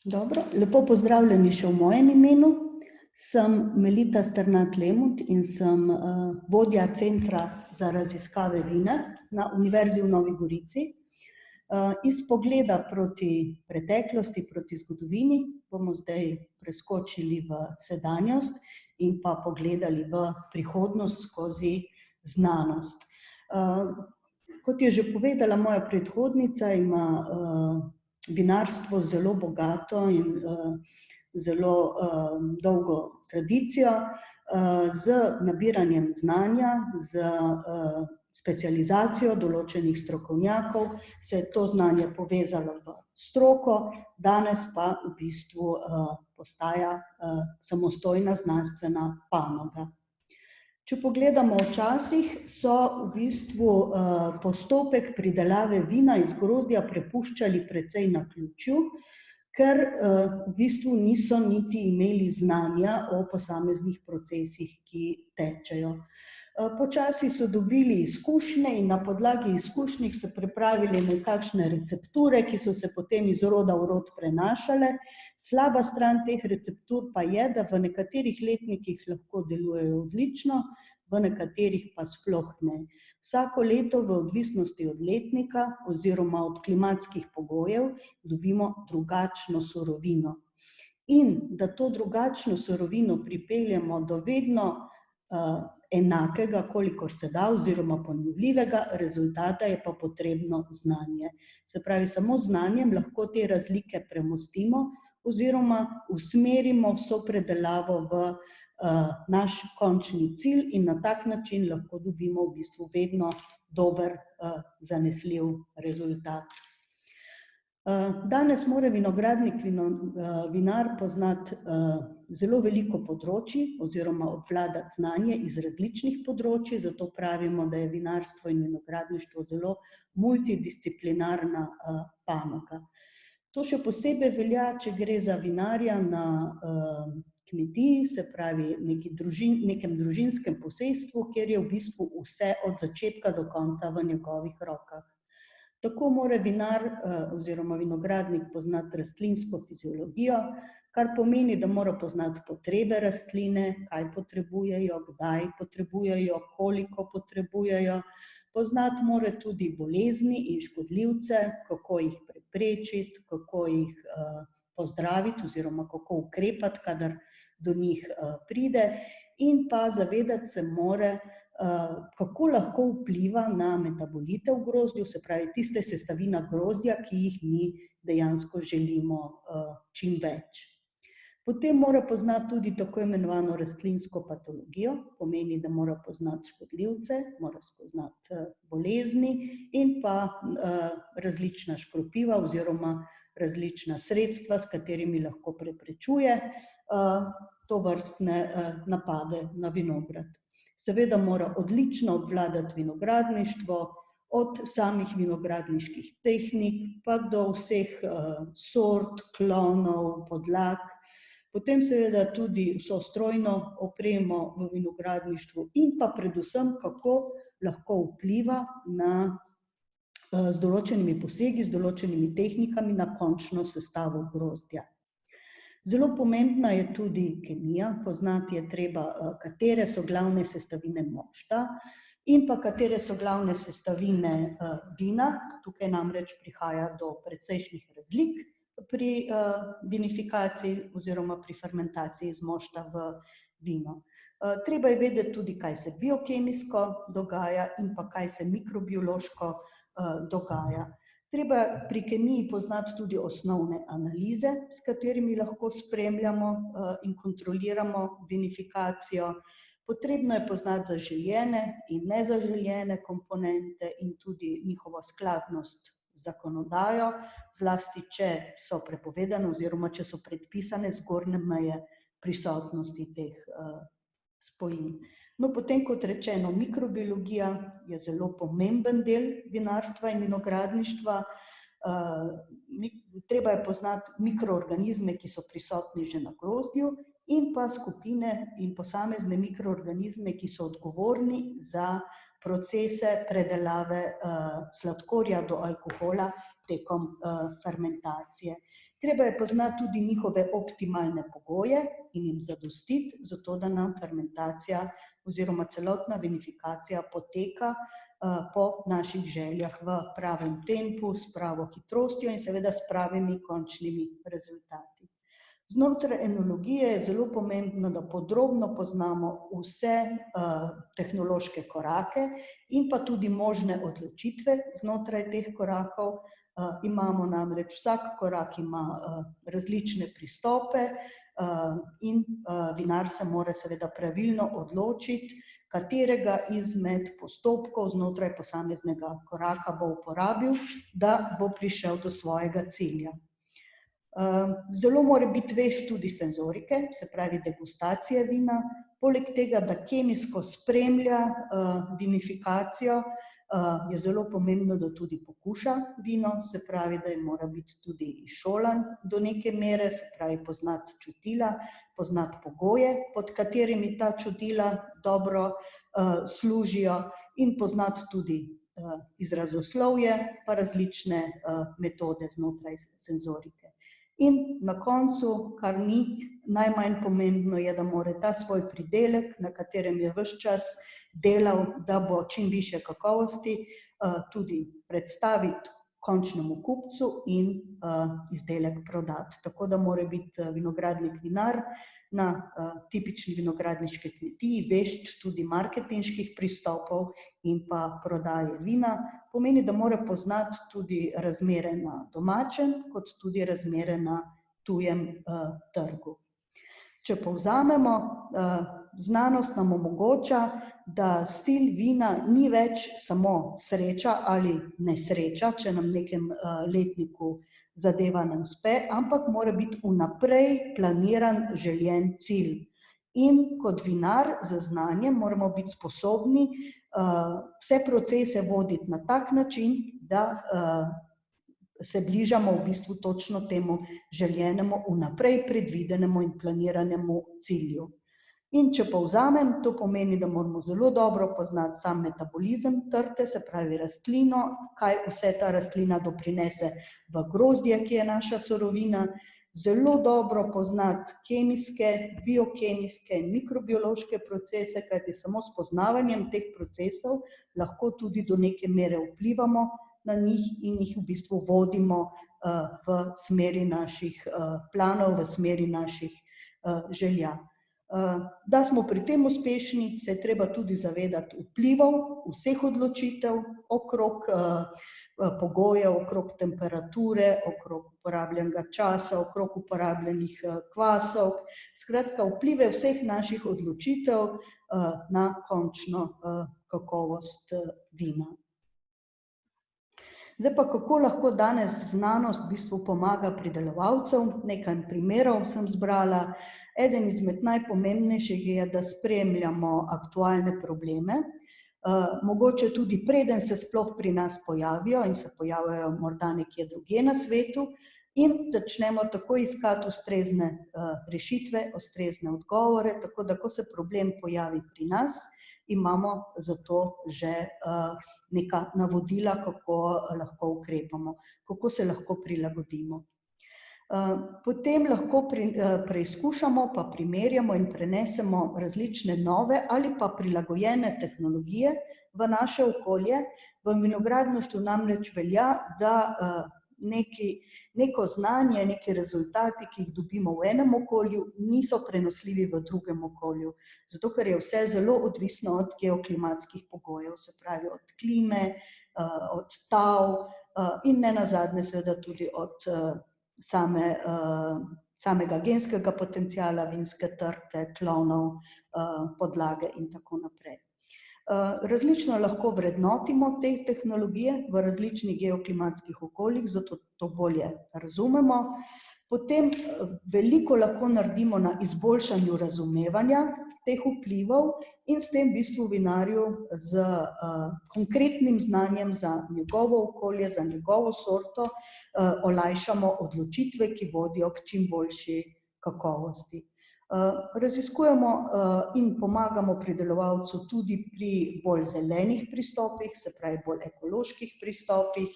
Dobro, lepo pozdravljeni še v mojem imenu. Sem Melita Strnad-Lemut in sem vodja Centra za raziskave vina na Univerzi v Novi Gorici. Iz pogleda proti preteklosti, proti zgodovini bomo zdaj preskočili v sedanjost in pa pogledali v prihodnost skozi znanost. Kot je že povedala moja predhodnica, ima vinarstvo zelo bogato in zelo dolgo tradicijo z nabiranjem znanja, z specializacijo določenih strokovnjakov, se je to znanje povezalo v stroko, danes pa v bistvu postaja samostojna znanstvena panoga. Če pogledamo včasih, so v bistvu postopek pridelave vina iz grozdja prepuščali precej naključju, ker v bistvu niso niti imeli znanja o posameznih procesih, ki tečejo. Počasi so dobili izkušnje in na podlagi izkušnj so pripravili nekakšne recepture, ki so se potem iz roda v rod prenašale. Slaba stran teh receptur pa je, da v nekaterih letnikih lahko delujejo odlično, v nekaterih pa sploh ne. Vsako leto v odvisnosti od letnika oziroma od klimatskih pogojev dobimo drugačno surovino. In da to drugačno surovino pripeljemo do vedno enakega, kolikor se da, oziroma ponovljivega rezultata, je pa potrebno znanje. Se pravi, samo z znanjem lahko te razlike premostimo oziroma usmerimo vso predelavo v naš končni cilj in na tak način lahko dobimo v bistvu vedno dober, zanesljiv rezultat. Danes mora vinogradnik, vinar poznati zelo veliko področij oziroma obvladati znanje iz različnih področij, zato pravimo, da je vinarstvo in vinogradništvo zelo multidisciplinarna panoga. To še posebej velja, če gre za vinarja na kmetiji, se pravi nekem družinskem posestvu, kjer je v bistvu vse od začetka do konca v njegovih rokah. Tako mora vinar oziroma vinogradnik poznati rastlinsko fiziologijo, kar pomeni, da mora poznati potrebe rastline, kaj potrebujejo, kdaj potrebujejo, koliko potrebujejo. Poznati mora tudi bolezni in škodljivce, kako jih preprečiti, kako jih pozdraviti oziroma kako ukrepati, kadar do njih pride, in pa zavedati se mora, kako lahko vpliva na metabolite v grozdju, se pravi tiste sestavine grozdja, ki jih mi dejansko želimo čim več. Potem mora poznati tudi tako imenovano rastlinsko patologijo, pomeni, da mora poznati škodljivce, mora poznati bolezni in pa različna škropiva oziroma različna sredstva, s katerimi lahko preprečuje tovrstne napade na vinograd. Seveda mora odlično obvladati vinogradništvo, od samih vinogradniških tehnik pa do vseh sort, klonov, podlag, potem seveda tudi vso strojno opremo v vinogradništvu in pa predvsem, kako lahko vpliva z določenimi posegi, z določenimi tehnikami na končno sestavo grozdja. Zelo pomembna je tudi kemija, poznati je treba, katere so glavne sestavine mošta in pa katere so glavne sestavine vina. Tukaj namreč prihaja do precejšnjih razlik pri vinifikaciji oziroma pri fermentaciji iz mošta v vino. Treba je vedeti tudi, kaj se biokemijsko dogaja in pa kaj se mikrobiološko dogaja. Treba pri kemiji poznati tudi osnovne analize, s katerimi lahko spremljamo in kontroliramo vinifikacijo. Potrebno je poznati zaželjene in nezaželjene komponente in tudi njihovo skladnost z zakonodajo, zlasti če so prepovedane oziroma če so predpisane zgornje meje prisotnosti teh spojin. No, potem, kot rečeno, mikrobiologija je zelo pomemben del vinarstva in vinogradništva. Treba je poznati mikroorganizme, ki so prisotni že na grozdju, in pa skupine in posamezne mikroorganizme, ki so odgovorni za procese predelave sladkorja do alkohola tekom fermentacije. Treba je poznati tudi njihove optimalne pogoje in jim zadostiti, zato da nam fermentacija oziroma celotna vinifikacija poteka po naših željah v pravem tempu, s pravo hitrostjo in seveda s pravimi končnimi rezultati. Znotraj enologije je zelo pomembno, da podrobno poznamo vse tehnološke korake in pa tudi možne odločitve znotraj teh korakov. Imamo namreč, vsak korak ima različne pristope in vinar se mora seveda pravilno odločiti, katerega izmed postopkov znotraj posameznega koraka bo uporabil, da bo prišel do svojega cilja. Zelo mora biti vešč tudi senzorike, se pravi degustacije vina, poleg tega, da kemijsko spremlja vinifikacijo, je zelo pomembno, da tudi pokuša vino, se pravi, da mora biti tudi izšolan do neke mere, se pravi poznati čutila, poznati pogoje, pod katerimi ta čutila dobro služijo in poznati tudi izrazoslovje pa različne metode znotraj senzorike. In na koncu, kar ni najmanj pomembno, je, da mora ta svoj pridelek, na katerem je ves čas delal, da bo čim višje kakovosti, tudi predstaviti končnemu kupcu in izdelek prodati. Tako da mora biti vinogradnik vinar na tipični vinogradniški kmetiji vešč tudi marketinških pristopov in pa prodaje vina. Pomeni, da mora poznati tudi razmere na domačem, kot tudi razmere na tujem trgu. Če povzamemo, znanost nam omogoča, da stil vina ni več samo sreča ali nesreča, če nam v nekem letniku zadeva ne uspe, ampak mora biti vnaprej planiran željen cilj. In kot vinar z znanjem moramo biti sposobni vse procese voditi na tak način, da se bližamo v bistvu točno temu željenemu, vnaprej predvidenemu in planiranemu cilju. In če povzamem, to pomeni, da moramo zelo dobro poznati sam metabolizem trte, se pravi rastlino, kaj vse ta rastlina doprinese v grozdje, ki je naša surovina, zelo dobro poznati kemijske, biokemijske in mikrobiološke procese, kajti samo s poznavanjem teh procesov lahko tudi do neke mere vplivamo na njih in jih v bistvu vodimo v smeri naših planov, v smeri naših želja. Da smo pri tem uspešni, se je treba tudi zavedati vplivov vseh odločitev okrog pogojev, okrog temperature, okrog uporabljenega časa, okrog uporabljenih kvasov, skratka vplive vseh naših odločitev na končno kakovost vina. Zdaj pa, kako lahko danes znanost v bistvu pomaga pridelovalcem? Nekaj primerov sem zbrala. Eden izmed najpomembnejših je, da spremljamo aktualne probleme, mogoče tudi preden se sploh pri nas pojavijo in se pojavljajo morda nekje drugje na svetu, in začnemo tako iskati ustrezne rešitve, ustrezne odgovore, tako da ko se problem pojavi pri nas, imamo zato že neka navodila, kako lahko ukrepamo, kako se lahko prilagodimo. Potem lahko preizkušamo, pa primerjamo in prenesemo različne nove ali pa prilagojene tehnologije v naše okolje. V vinogradništvu namreč velja, da neko znanje, neki rezultati, ki jih dobimo v enem okolju, niso prenosljivi v drugem okolju. Zato, ker je vse zelo odvisno od geoklimatskih pogojev, se pravi od klime, od tal in nenazadnje seveda tudi od samega genskega potenciala vinske trte, klonov, podlage in tako naprej. Različno lahko vrednotimo te tehnologije v različnih geoklimatskih okoljih, zato to bolje razumemo. Potem veliko lahko naredimo na izboljšanju razumevanja teh vplivov in s tem v bistvu vinarju z konkretnim znanjem za njegovo okolje, za njegovo sorto olajšamo odločitve, ki vodijo k čim boljši kakovosti. Raziskujemo in pomagamo pridelovalcu tudi pri bolj zelenih pristopih, se pravi bolj ekoloških pristopih.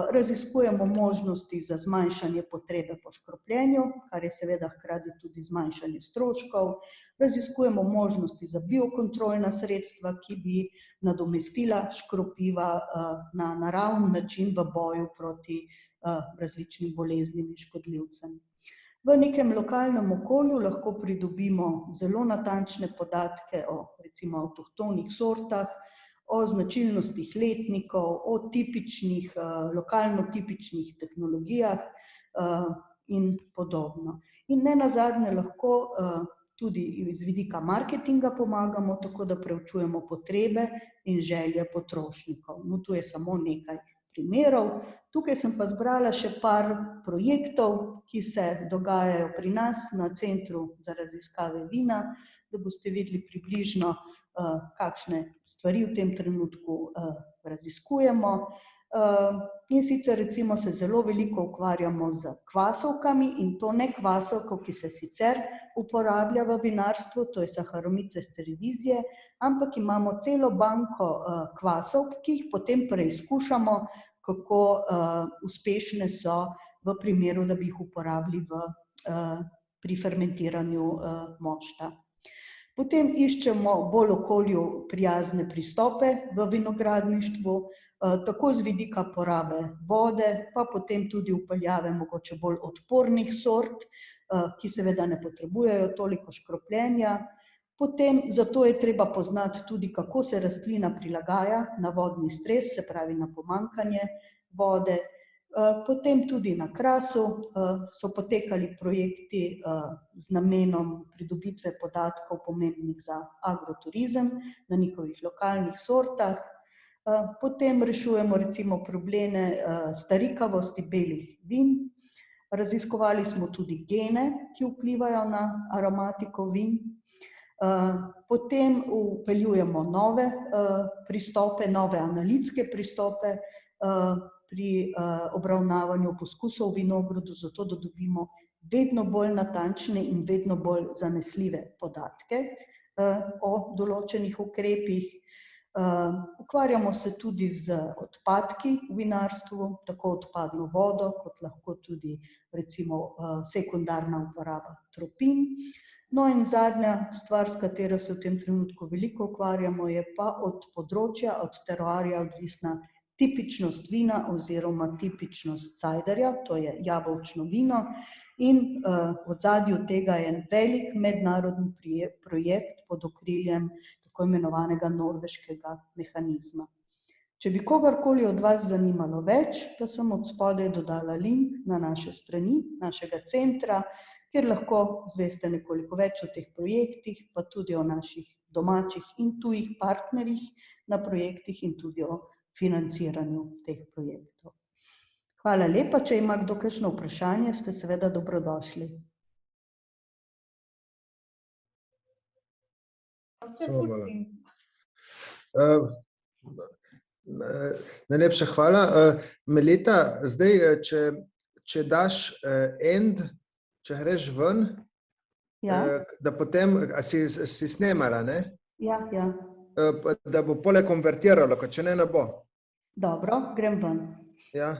Raziskujemo možnosti za zmanjšanje potrebe po škropljenju, kar je seveda hkrati tudi zmanjšanje stroškov. Raziskujemo možnosti za biokontrolna sredstva, ki bi nadomestila škropiva na naraven način v boju proti različnim boleznim in škodljivcem. V nekem lokalnem okolju lahko pridobimo zelo natančne podatke o recimo avtohtonih sortah, o značilnostih letnikov, o tipičnih, lokalno tipičnih tehnologijah in podobno. In nenazadnje lahko tudi iz vidika marketinga pomagamo, tako da preučujemo potrebe in želje potrošnikov. No, tu je samo nekaj primerov. Tukaj sem pa zbrala še par projektov, ki se dogajajo pri nas na Centru za raziskave vina, da boste videli približno, kakšne stvari v tem trenutku raziskujemo. In sicer recimo se zelo veliko ukvarjamo z kvasovkami in to ne kvasovko, ki se sicer uporablja v vinarstvu, to je Saccharomyces cerevisiae, ampak imamo celo banko kvasovk, ki jih potem preizkušamo, kako uspešne so v primeru, da bi jih uporabili pri fermentiranju mošta. Potem iščemo bolj okolju prijazne pristope v vinogradništvu, tako z vidika porabe vode, pa potem tudi vpeljave mogoče bolj odpornih sort, ki seveda ne potrebujejo toliko škropljenja. Potem zato je treba poznati tudi, kako se rastlina prilagaja na vodni stres, se pravi na pomanjkanje vode. Potem tudi na Krasu so potekali projekti z namenom pridobitve podatkov pomembnih za agroturizem na njihovih lokalnih sortah. Potem rešujemo recimo probleme starikavosti belih vin. Raziskovali smo tudi gene, ki vplivajo na aromatiko vin. Potem vpeljujemo nove pristope, nove analitske pristope pri obravnavanju poskusov v vinogradu, zato da dobimo vedno bolj natančne in vedno bolj zanesljive podatke o določenih ukrepih. Ukvarjamo se tudi z odpadki v vinarstvu, tako odpadno vodo, kot lahko tudi recimo sekundarna uporaba tropin. No in zadnja stvar, s katero se v tem trenutku veliko ukvarjamo, je pa od področja, od teroarja odvisna tipičnost vina oziroma tipičnost sajderja, to je jabolčno vino, in v ozadju tega je velik mednarodni projekt pod okriljem tako imenovanega norveškega mehanizma. Če bi kogarkoli od vas zanimalo več, pa sem od spodaj dodala link na naše strani, našega centra, kjer lahko zveste nekoliko več o teh projektih, pa tudi o naših domačih in tujih partnerjih na projektih in tudi o financiranju teh projektov. Hvala lepa, če ima kdo kakšno vprašanje, ste seveda dobrodošli. Najlepša hvala. Melita, zdaj, če daš end, če greš ven, da potem, a si snemala, ne? Ja. Da bo pole konvertiralo, ker če ne bo. Dobro, grem ven. Ja.